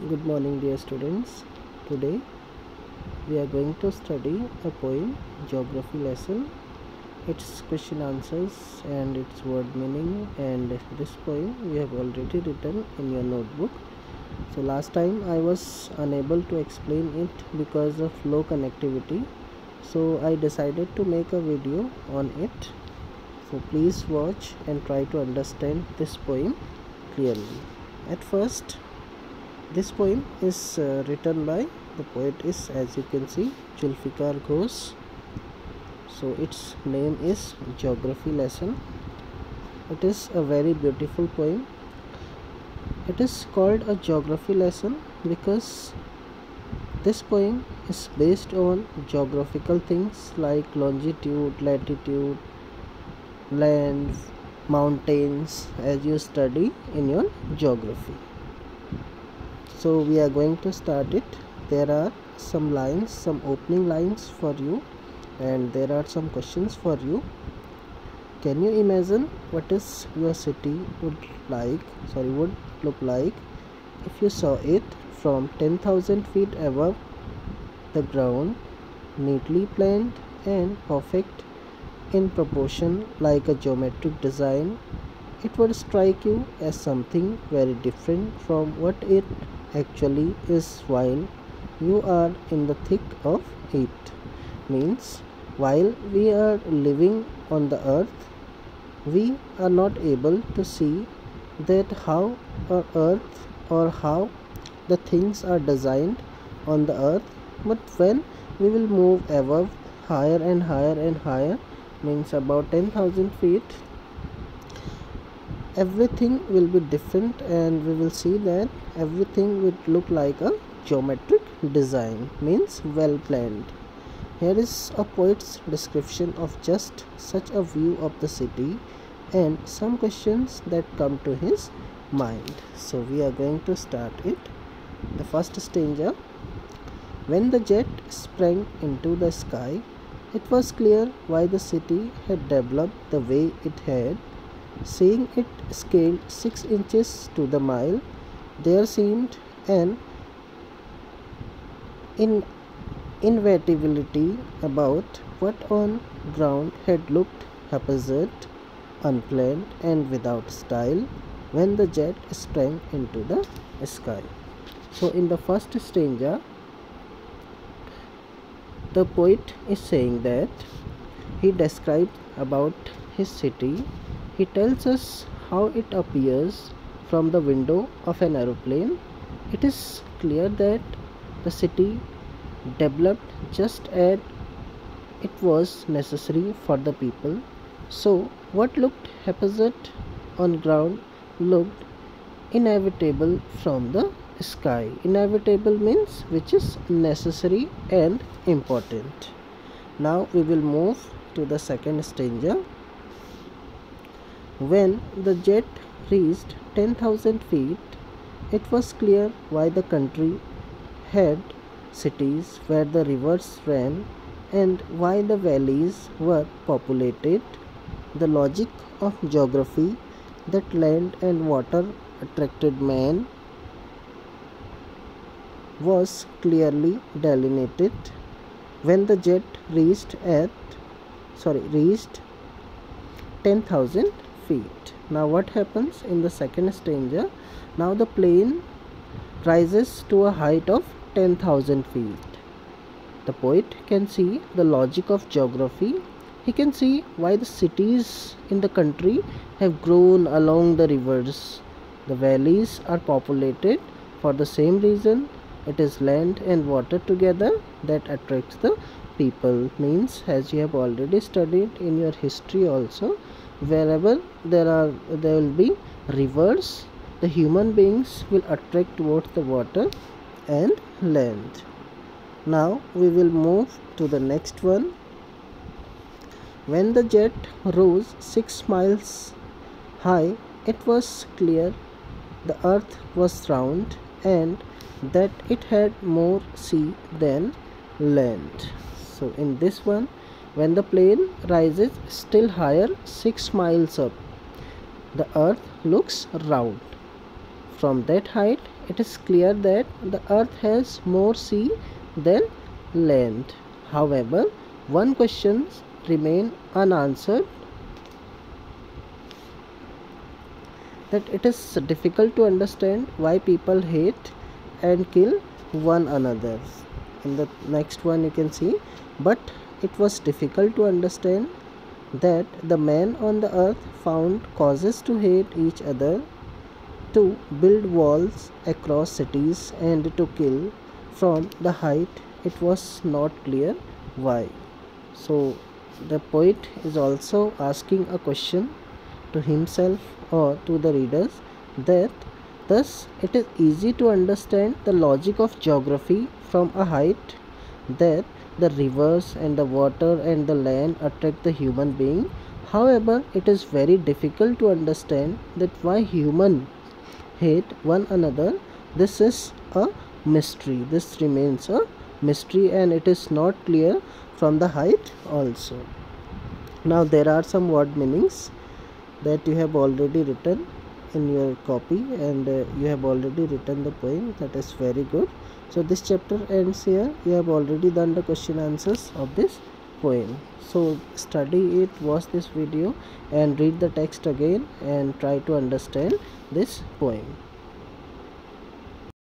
Good morning, dear students. Today we are going to study a poem, geography lesson, its question answers and its word meaning. And this poem we have already written in your notebook. So last time I was unable to explain it because of low connectivity, so I decided to make a video on it. So please watch and try to understand this poem clearly. At first, this poem is written by the poet is, as you can see, Zulfikar Ghosh. So its name is Geography Lesson. It is a very beautiful poem. It is called a geography lesson because this poem is based on geographical things like longitude, latitude, land, mountains, as you study in your geography. So we are going to start it. There are some lines, some opening lines for you, and there are some questions for you. Can you imagine what is your city would look like if you saw it from 10,000 feet above the ground, neatly planned and perfect in proportion like a geometric design? It would strike you as something very different from what it actually is while you are in the thick of it. Means, while we are living on the earth, we are not able to see that how our earth or how the things are designed on the earth. But when we will move above, higher and higher and higher, means about 10,000 feet, everything will be different and we will see that everything will look like a geometric design, means well planned. Here is a poet's description of just such a view of the city and some questions that come to his mind. So we are going to start it. The first stanza. When the jet sprang into the sky, it was clear why the city had developed the way it had. Seeing it scaled 6 inches to the mile, there seemed an inevitability about what on ground had looked haphazard, unplanned and without style when the jet sprang into the sky. So in the first stanza, the poet is saying that he describes about his city. He tells us how it appears from the window of an aeroplane. It is clear that the city developed just as it was necessary for the people. So what looked haphazard on ground looked inevitable from the sky. Inevitable means which is necessary and important. Now we will move to the second stanza. When the jet reached 10,000 feet, it was clear why the country had cities where the rivers ran and why the valleys were populated. The logic of geography that land and water attracted man was clearly delineated. When the jet reached 10,000 feet. Now what happens in the second stanza? Now the plane rises to a height of 10,000 feet. The poet can see the logic of geography. He can see why the cities in the country have grown along the rivers. The valleys are populated for the same reason. It is land and water together that attracts the people. Means, as you have already studied in your history also, wherever there will be rivers, the human beings will attract towards the water and land. Now we will move to the next one. When the jet rose 6 miles high, it was clear the earth was round and that it had more sea than land. So in this one, when the plane rises still higher 6 miles up, the earth looks round. from that height, it is clear that the earth has more sea than land. However, one question remains unanswered, that it is difficult to understand why people hate and kill one another. In the next one you can see, but it was difficult to understand that the man on the earth found causes to hate each other, to build walls across cities, and to kill from the height. It was not clear why. So the poet is also asking a question to himself or to the readers, that thus it is easy to understand the logic of geography from a height, that the rivers and the water and the land attract the human being. However, it is very difficult to understand that why human hate one another. This is a mystery. This remains a mystery, and it is not clear from the height also. Now there are some word meanings that you have already written in your copy, and you have already written the poem. That is very good. So this chapter ends here. You have already done the question answers of this poem. So study it, watch this video, and read the text again and try to understand this poem.